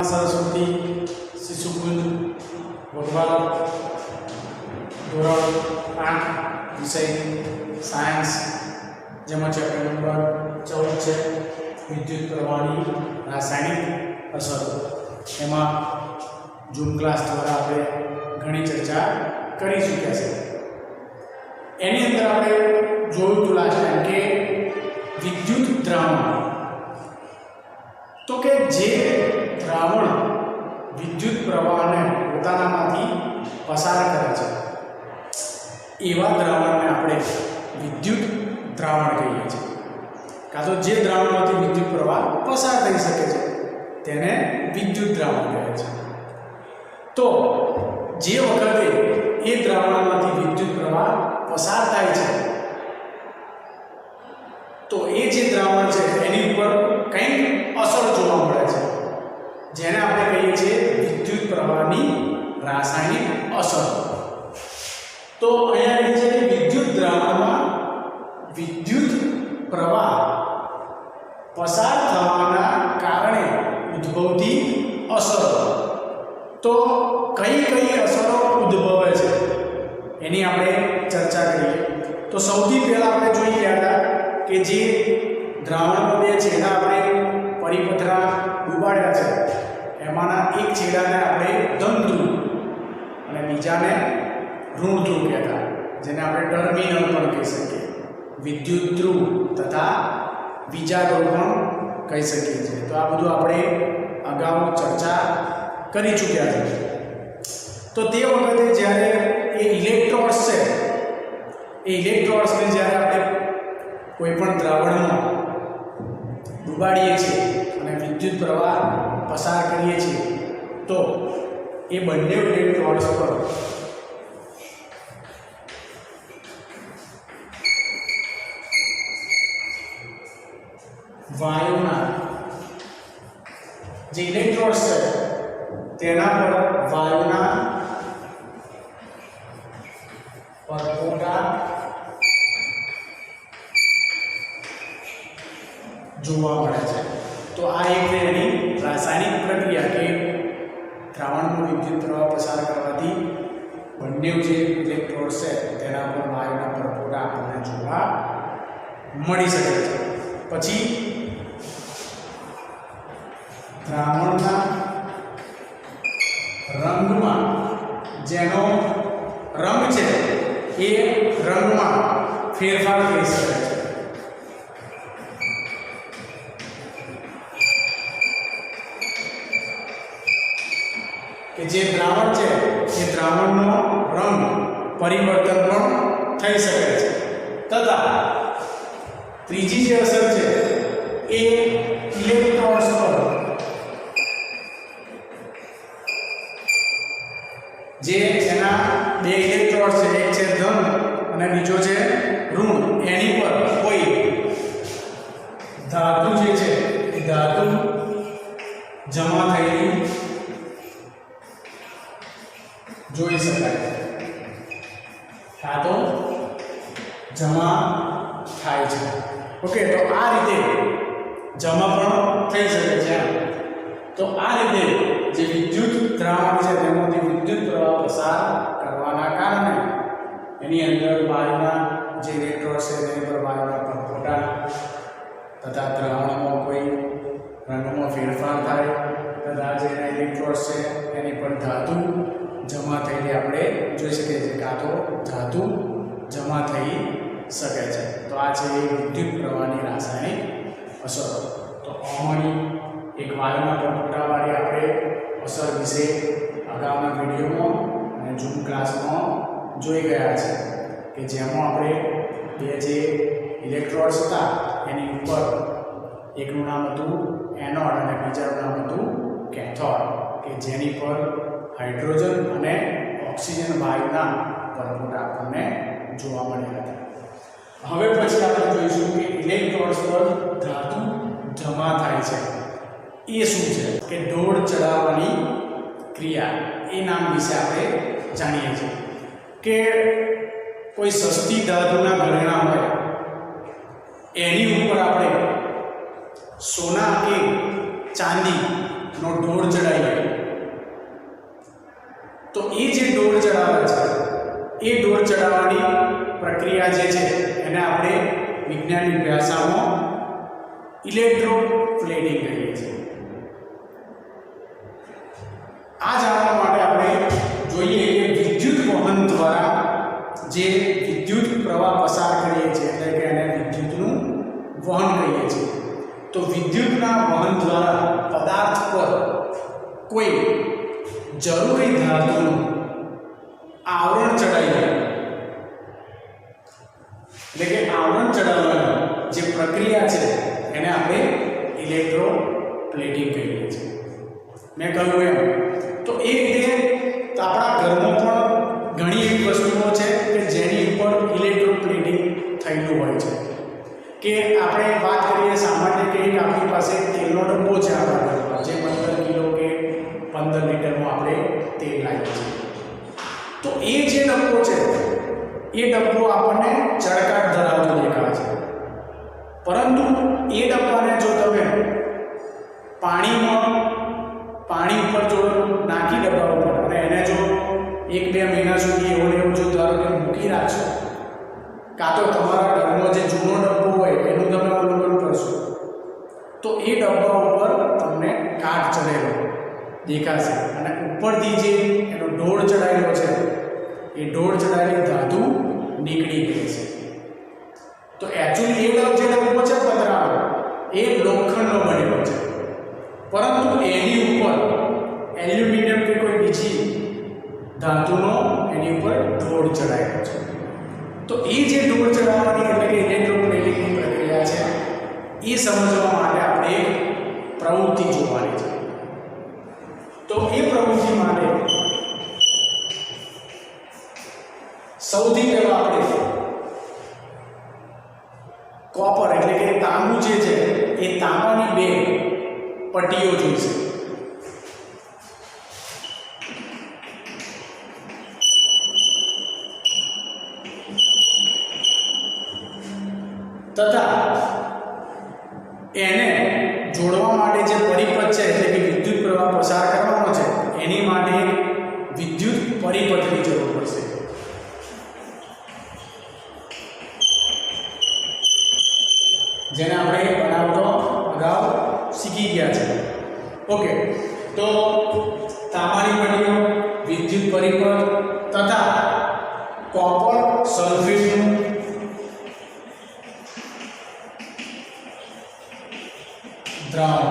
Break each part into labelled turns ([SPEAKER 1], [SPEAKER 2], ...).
[SPEAKER 1] सरस्वती शिशुकुंज वघवाल धोरण 8 विषय सायन्स जेमां चैप्टर नंबर 14 છે વિદ્યુત પ્રવાહની રાસાયણિક અસરો। એમાં જૂમ ક્લાસ દ્વારા આપણે ઘણી ચર્ચા કરી ચૂક્યા છે। એની અંદર આપણે જોયું હતું લાસ્ટ ટાઈમ કે વિદ્યુત દ્રાવણ તો કે જે દ્રાવણ વિદ્યુત પ્રવાહને પોતાનામાંથી પસાર કરે છે એવા દ્રાવણને આપણે વિદ્યુત દ્રાવણ કહીએ છીએ। કાં તો જે દ્રાવણમાંથી વિદ્યુત પ્રવાહ પસાર થઈ શકે છે તેને વિદ્યુત દ્રાવણ કહે છે। તો જે વખતે એ દ્રાવણમાંથી વિદ્યુત પ્રવાહ પસાર થાય છે તો એ જે દ્રાવણ છે એની ઉપર કંઈક અસર જોવા મળે છે જેને આપણે કહીએ છીએ વિદ્યુત પ્રવાહની રાસાયણિક અસર। તો અહીંયા કહે છે કે વિદ્યુત દ્રાવણમાં વિદ્યુત પ્રવાહ પસાર થવાના કારણે ઉદ્ભવતી અસરો। તો કઈ કઈ અસરો ઉદ્ભવે છે એની આપણે ચર્ચા કરીએ। તો સૌથી પહેલા આપણે જોઈ ગયા હતા કે જે દ્રાવણનો બે છેડા આપણે પરિપથરા ડૂબાડ્યા છે એમાંના એક છેડાને આપણે ધન ધ્રુવ અને બીજાને ઋણ ધ્રુવ કહેતા, જેને આપણે ટર્મિનલ પણ કહી શકીએ, વિદ્યુત ધ્રુવ તથા બીજા ધ્રુવ પણ કહી શકીએ છીએ। તો આ બધું આપણે અગાઉ ચર્ચા કરી ચૂક્યા છે। તો તે વખતે જ્યારે એ ઇલેક્ટ્રોડ્સ છે એ ઇલેક્ટ્રોડ્સને જ્યારે આપણે કોઈ પણ દ્રાવણમાં ડૂબાડીએ છીએ અને વિદ્યુત પ્રવાહ પસાર કરીએ છીએ તો એ બંને ઇલેક્ટ્રોડ્સ પર વાયુના જે ઇલેક્ટ્રોડ્સ છે તેના પર વાયુના પરપોટા જોવા મળે છે। તો આ એક એની રાસાયણિક પ્રક્રિયા કે દ્રાવણનો વિદ્યુત પ્રવાહ પસાર કરવાથી બંને જે ઇલેક્ટ્રોડ્સ છે તેના પર વાયુના પરપોટા આપણને જોવા મળી શકે છે। પછી દ્રાવણના રંગમાં જેનો રંગ છે એ રંગમાં ફેરફાર થઈ શકે છે। કે જે દ્રાવણ છે એ દ્રાવણનો રંગ પરિવર્તન પણ થઈ શકે છે તથા ત્રીજી જે અસર છે એ ઇલેક્ટ્રોડ્સ પર જે એના બે ઇલેક્ટ્રોડ છે, એક છે ધન અને બીજો છે ઋણ, એની પર કોઈ ધાતુ જે છે એ ધાતુ જમા થયેલી જોઈ શકાય, ધાતુ જમા થાય છે। ઓકે, તો આ રીતે જમા પણ થઈ શકે છે। તો આ રીતે જે વિદ્યુત દ્રાવણ છે તેમાંથી વિદ્યુત પ્રવાહ પસાર કરવાના કારણે એની અંદર વાયુના જે ઇલેક્ટ્રોડ છે તેની પર વાયુના પરપોટા તથા દ્રાવણમાં કોઈ રંગમાં ફેરફાર થાય તથા જે ઇલેક્ટ્રોડ છે એની પર ધાતુ જમા થઈને આપણે જોઈ શકીએ છીએ, કાં તો ધાતુ જમા થઈ શકે છે। તો આ છે વિદ્યુત પ્રવાહની રાસાયણિક અસરો। તો આમાંની એક વાયુના પરપોટાવાળી આપણે અસર વિશે અગાઉના વિડીયોમાં અને ઝૂમ ક્લાસમાં જોઈ ગયા છે કે જેમાં આપણે બે જે ઇલેક્ટ્રોડ્સ હતા એની ઉપર એકનું નામ હતું એનોડ અને બીજાનું નામ હતું કેથોડ, કે જેની પર હાઇડ્રોજન અને ઓક્સિજન વાયુના પરપોટા આપણને જોવા મળ્યા હતા। હવે પછી આપણે જોઈશું કે ઇલેક્ટ્રોડ્સ પર ધાતુ જમા થાય છે એ શું છે, કે ઢોળ ચડાવવાની ક્રિયા, એ નામ વિશે આપણે જાણીએ છીએ। કે કોઈ સસ્તી ધાતુના ઘરેણાં હોય એની ઉપર આપણે સોના કે ચાંદી નો ઢોળ ચડાવીએ તો એ જે ઢોળ ચડાવે છે એ ઢોળ ચડાવવાની પ્રક્રિયા જે છે એને આપણે વિજ્ઞાનની ભાષામાં ઇલેક્ટ્રોપ્લેટિંગ કહીએ છીએ. આ જાણવા માટે આપણે જોઈએ કે વિદ્યુત વહન દ્વારા જે વિદ્યુત પ્રવાહ પસાર કરીએ છીએ એટલે કે એને વિદ્યુતનું વહન કહીએ છીએ. તો વિદ્યુતના વહન દ્વારા પદાર્થ પર કોઈ જરૂરી ધાતુનું આવરણ ચડાવીએ એટલે કે આવરણ ચડાવવાની જે પ્રક્રિયા છે એને આપણે ઇલેક્ટ્રોપ્લેટિંગ કહીએ છીએ. મેં કહ્યું એમ તો એ રીતે આપણા ઘરમાં પણ ઘણી એવી વસ્તુઓ છે કે જેની ઉપર ઇલેક્ટ્રોપ્લેટિંગ થયેલું હોય છે. કે આપણે વાત કરીએ સામાન્ય કે આપણી પાસે તેલનો ડબ્બો છે આપણા ઘરમાં જે 15 કિલો કે 15 લીટરનો આપણે તેલ લાવીએ છીએ. તો એ જે ડબ્બો છે એ ડબ્બો આપણને ચળકાટ ધરાવતો દેખાય છે, પરંતુ એ ડબ્બાને જો તમે પાણી ઉપર જો નાખી ડબ્બા ઉપર અને એને જો 1-2 મહિના સુધી એવું જો ધારો કે મૂકી રાખશો, કાં તો તમારા ઘરમાં જે જૂનો ડબ્બો હોય એનું તમે અવલોકન કરશો તો એ ડબ્બા ઉપર તમને કાટ ચડેલો દેખાશે અને ઉપરથી જે એનો ઢોળ ચડાયેલો છે એ ઢોળ ચડાયેલી ધાતુ નીકળી ગઈ છે. તો એકચ્યુઅલી એ જે ડબ્બો છે પતરાનો એ લોખંડનો બનેલો છે, પરંતુ એની ઉપર એલ્યુમિનિયમ કે કોઈ બીજી ધાતુનો એની ઉપર ઢોળ ચડાયેલો છે. તો એ જે ઢોળ ચડાવવાની એટલે કે ઇલેક્ટ્રોપ્લેટિંગની પ્રક્રિયા છે એ સમજવા માટે આપણે એક પ્રવૃત્તિ જોવાની છે. તો એ પ્રવૃત્તિ માટે સૌથી પહેલા આપણે કોપર એટલે કે તાંબુ જે છે એ તાંબાની 2 પટ્ટીઓ જોઈશે. તથા એને જોડવા માટે જે પરિપથ છે એટલે કે વિદ્યુત પ્રવાહ પસાર કરવાનો છે એની માટે વિદ્યુત પરિપથની જરૂર પડશે. જેને આપણે બનાવતો અગાઉ શીખી ગયા છે. ઓકે, તો તાંબાની પટ્ટીઓ, વિદ્યુત પરિપથ તથા કોપર સલ્ફેટનું દ્રાવણ.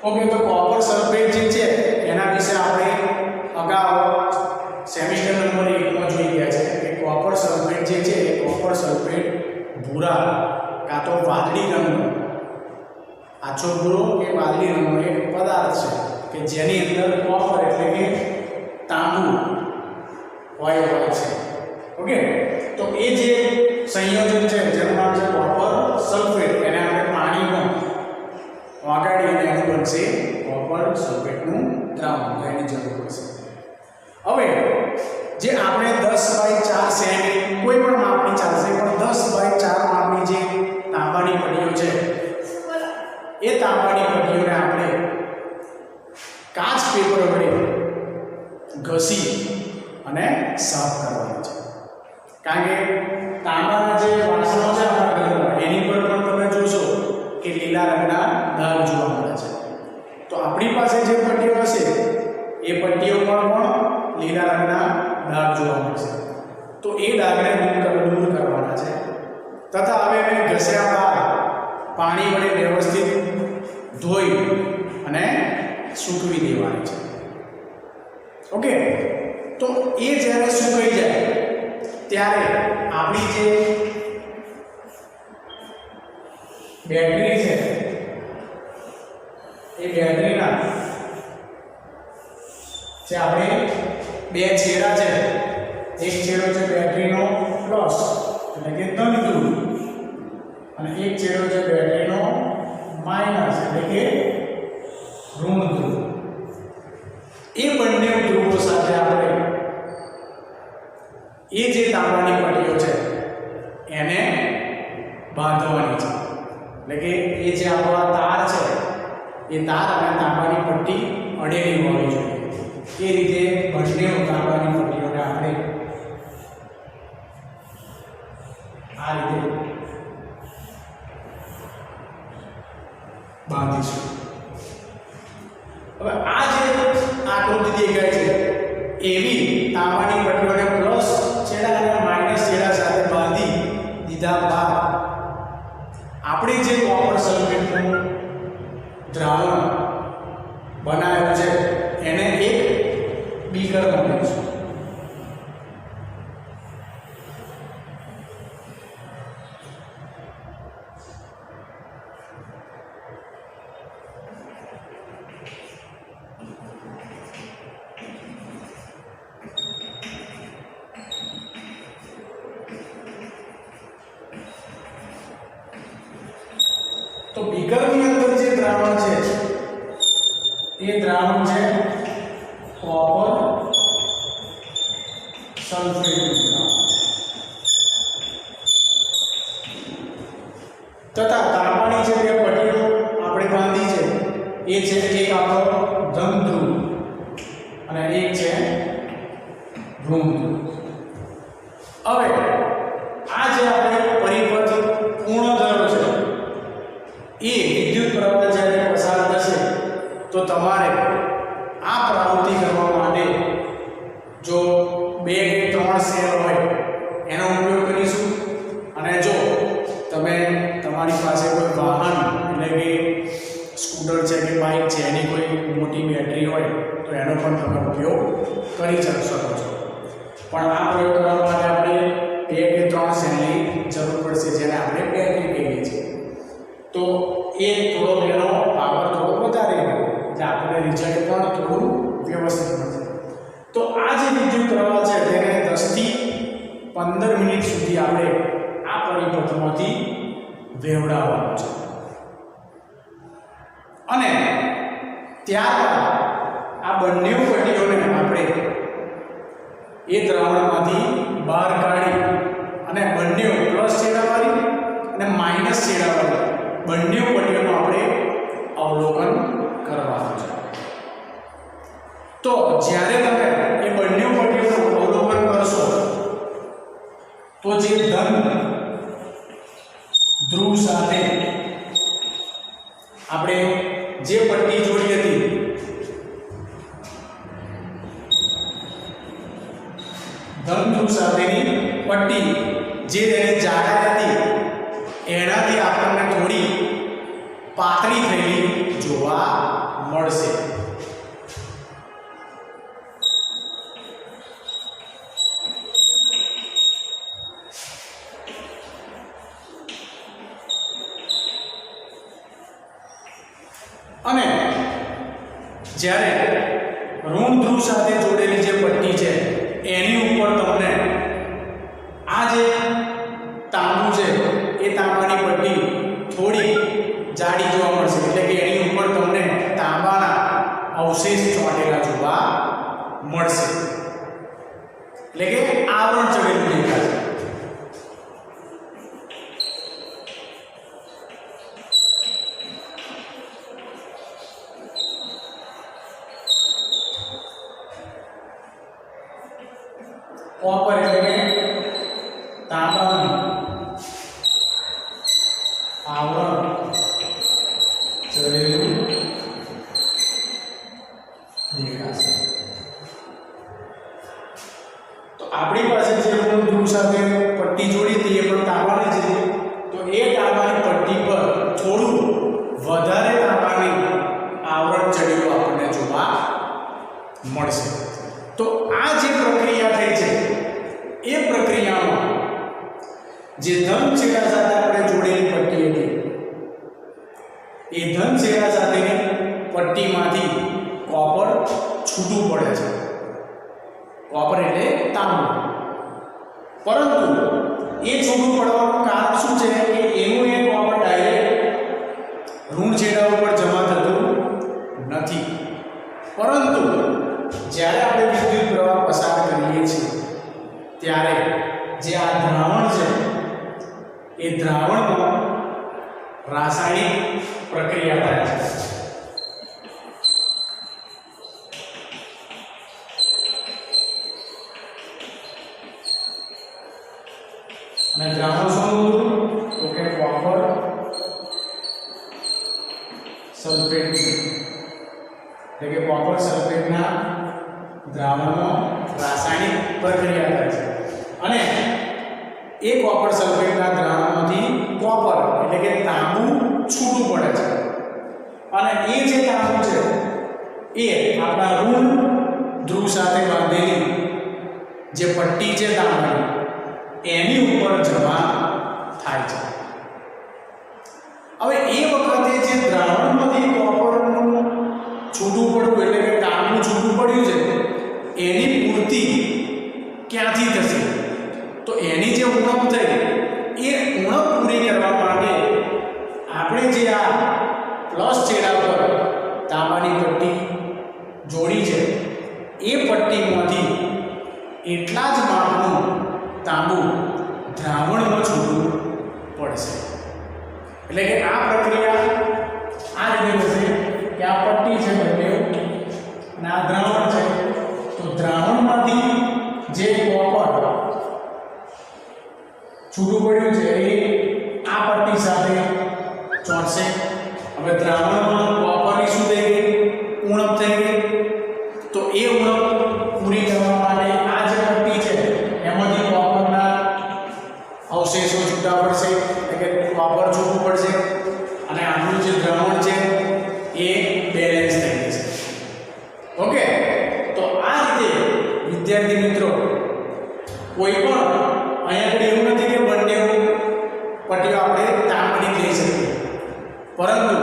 [SPEAKER 1] ઓકે, તો કોપર સલ્ફેટ જે છે એના વિશે આપણે અગાઉ સેમિસ્ટર નંબર 1 માં જોઈ ગયા છે કે કોપર સલ્ફેટ જે છે એ કોપર સલ્ફેટ ભૂરા કાં તો વાદળી રંગનો, આછો ભૂરો કે વાદળી રંગનો એક પદાર્થ છે કે જેની અંદર કોપર એટલે કે તાંબુ હોય છે. ઓકે, તો એ જે સંયોજન છે જેનું નામ છે કોપર સલ્ફેટ, એને આપણે પાણીમાં ઓગાળી અને એનું બનશે કોપર સલ્ફેટનું દ્રાવણ. તો એની જરૂર પડશે. હવે જે આપણે 10/4 સેમી કોઈ પણ માપની ચાલશે, પણ 10/4 માપની જે તાંબાની પટ્ટીઓ છે એ તાંબાની પટ્ટીઓને આપણે કાચ પેપર વડે ઘસી અને સાફ કરવાની છે. કારણ કે તાંબાના જે વાસણો છે આપણા ઘરમાં એની પર પણ તમે જોશો કે લીલા રંગના ડાઘ જોવા મળે છે. તો આપણી પાસે જે પટ્ટીઓ હશે એ પટ્ટીઓ પર પણ લીલા રંગના ડાઘ જોવા મળશે. તો એ ડાઘને દૂર કરવાના છે. તથા હવે એને ઘસ્યા બાદ પાણી વડે વ્યવસ્થિત ધોઈ અને સૂકવી દેવાની છે. ઓકે, તો એ જ્યારે સુકાઈ જાય ત્યારે આપણી જે બેટરી છે એ બેટરીના જે આપણે 2 છેડા છે, એક છેડો છે બેટરીનો પ્લસ એટલે કે ધન ધ્રુવ અને એક છેડો છે બેટરીનો માઈનસ એટલે કે ઋણ ધ્રુવ. એ બંને ધ્રુવો સાથે આપણે એ જે તાંબાની પટ્ટીઓ છે એને બાંધવાની છે. એટલે કે એ જે આપણો તાર છે એ તાર અને તાંબાની પટ્ટી અડેલી હોવી જોઈએ. એ રીતે બંને તાંબાની પટ્ટીઓને આપણે આ રીતે બાંધીશું. હવે આ જે આકૃતિ દેખાય છે એવી તાંબાની પટ્ટીઓને પ્લસ છેડા અને માઈનસ છેડા સાથે બાંધી દીધા બાદ આપણે જે કોપર સલ્ફેટનું દ્રાવણ બનાવ્યું છે એને એક બીકરમાં મૂકીશું. તો બીકરની અંદર જે દ્રાવણ છે એ દ્રાવણ છે કોપર સલ્ફેટનું દ્રાવણ તથા તાંબાની જે બે પટ્ટીઓ આપણે બાંધી છે એ છે એક આપણો ધન ધ્રુવ અને એક છે ઋણ ધ્રુવ. હવે આ જે આપણે પરિપથ પૂર્ણ થયો છે એ વિદ્યુત પ્રવાહ જ્યારે પસાર થશે તો તમારે આ પ્રવૃત્તિ કરવા માટે જો 2 કે 3 સેલ હોય એનો ઉપયોગ કરીશું. અને જો તમે તમારી પાસે કોઈ વાહન એટલે કે સ્કૂટર છે કે બાઇક છે એની કોઈ મોટી બેટરી હોય તો એનો પણ તમે ઉપયોગ કરી શકો છો. પણ આ પ્રયોગ કરવા માટે આપણે 2 કે 3 સેલની જરૂર પડશે જેને આપણે બેટરી કહીએ છીએ. તો એ થોડો એનો પાવર થોડો વધારે હોય એટલે આપણે રિઝલ્ટ પણ થોડું વ્યવસ્થિત મળશે. તો આ જે વિદ્યુત પ્રવાહ છે તેને 10 થી 15 મિનિટ સુધી આપણે આ પરિપથમાંથી વહેવડાવવાનું છે. અને ત્યારબાદ આ બંને પટ્ટીઓને આપણે એ દ્રાવણમાંથી બહાર કાઢી અને બંને પ્લસ છેડાવાળી અને માઇનસ છેડાવાળી બંને પટ્ટીઓનું આપણે અવલોકન કરવાનું છે. તો જ્યારે તમે એ બંને પટ્ટીઓનું અવલોકન કરશો તો જે ધન ધ્રુવ સાથે આપણે જે પટ્ટી જોડી હતી ધન ધ્રુવ સાથેની પટ્ટી જે તેની જાડાઈ હતી એનાથી આપણને થોડી પાતળી થયેલી જોવા મળશે. અને જ્યારે ઋણ ધ્રુવ સાથે જોડેલી જે પટ્ટી છે એની ઉપર તમને આ જે તાંબુ છે એ તાંબાની પટ્ટી થોડી જાડી જોવા મળશે. એટલે કે એની ઉપર તમને તાંબાના અવશેષ ચોંટેલા જોવા મળશે. એટલે કે આવરણ ચડેલું દેખાશે. કોપર એટલે કે તાંબાનું આવરણ ચડેલું દેખાશે. તો આપણી પાસે જે ઋણ ધ્રુવ સાથે પટ્ટી જોડી હતી એ પણ તાંબાની જ હતી. તો એ તાંબાની પટ્ટી પર થોડું વધારે તાંબાની આવરણ ચડેલું આપણને જોવા મળશે. તો આ જે પ્રક્રિયા થઈ છે એ પ્રક્રિયામાં જે ધન છેડા સાથે આપણે જોડેલી પટ્ટી હતી એ ધન છેડા સાથેની પટ્ટીમાંથી કોપર છૂટું પડે છે. કોપર એટલે તાંબુ. પરંતુ એ છૂટું પડવાનું કારણ શું છે કે એનું એ કોપર ડાયરેક્ટ ઋણ છેડા ઉપર જમા થતું નથી. પરંતુ જ્યારે આપણે વિદ્યુત પ્રવાહ પસાર કરીએ છીએ ત્યારે જે આ દ્રાવણ છે એ દ્રાવણમાં રાસાયણિક પ્રક્રિયા થાય છે. અને દ્રાવણ શું હતું? તો કે કોપર સલ્ફેટ, એટલે કે કોપર સલ્ફેટના દ્રાવણમાં રાસાયણિક પ્રક્રિયા થાય છે અને એ કોપર સલ્ફેટના દ્રાવણમાંથી કોપર એટલે કે તાંબુ છૂટું પડે છે અને એ જે તાંબુ છે એ આપણા ઋણ ધ્રુવ સાથે બાંધેલી જે પટ્ટી છે તાંબાની એની ઉપર જમા થાય છે. હવે એ વખતે જે દ્રાવણમાંથી કોપરનું છૂટું પડવું એટલે કે તાંબુ છૂટું પડ્યું છે એની પૂર્તિ ક્યાંથી થશે? તો એની જે ઉણપ થઈ એ ઉણપ પૂરી કરવા માટે આપણે જે આ પ્લસ છેડા પર તાંબાની પટ્ટી જોડી છે એ પટ્ટીમાંથી એટલા જ માપનું તાંબુ દ્રાવણમાં છૂટું પડશે. એટલે કે આ પ્રક્રિયા આ રીતે થશે કે આ પટ્ટી છે બંને અને આ દ્રાવણ છે, તો દ્રાવણમાંથી જે કોપર છૂટું પડ્યું છે એ આ પટ્ટી સાથે ચોંટશે. હવે દ્રાવણમાં કોપરની શું થઈ ગઈ? ઉણપ થઈ ગઈ. તો એ ઉણપ પૂરી કરવા માટે આ જે પટ્ટી છે એમાંથી કોપરના અવશેષો છૂટા પડશે, એટલે કે કોપર છૂટું પડશે અને આનું જે દ્રાવણ છે એ બેલેન્સ થઈ જશે. ઓકે, તો આ રીતે વિદ્યાર્થી મિત્રો કોઈ પણ અહીંયા આગળ એવું નથી કે બંને પટ્ટીઓ આપણે તાંબાની લઈ શકીએ, પરંતુ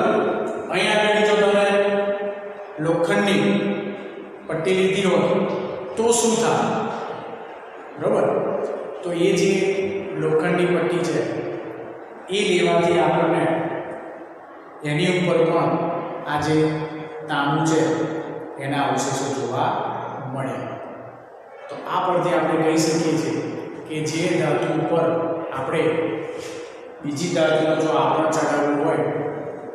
[SPEAKER 1] અહીંયા આગળ જો તમે લોખંડની પટ્ટી લીધી હોય તો શું થાય? બરોબર, તો એ જે લોખંડની પટ્ટી છે એ લેવાથી આપણને એની ઉપર પણ આ જે તાંબુ છે એના અવશેષો જોવા મળે. તો આ પરથી આપણે કહી શકીએ છીએ કે જે ધાતુ ઉપર આપણે બીજી ધાતુનો જો આવરણ ચડાવવું હોય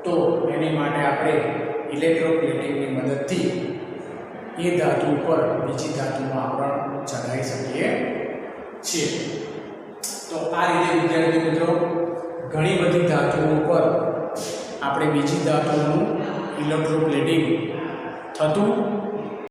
[SPEAKER 1] તો એની માટે આપણે ઇલેક્ટ્રોપ્લેટિંગની મદદથી એ ધાતુ ઉપર બીજી ધાતુનું આવરણ ચડાવી શકીએ છીએ. તો આ રીતે વિદ્યાર્થી મિત્રો ઘણી બધી ધાતુઓ ઉપર આપણે બીજી ધાતુનું ઇલેક્ટ્રોપ્લેટિંગ થતું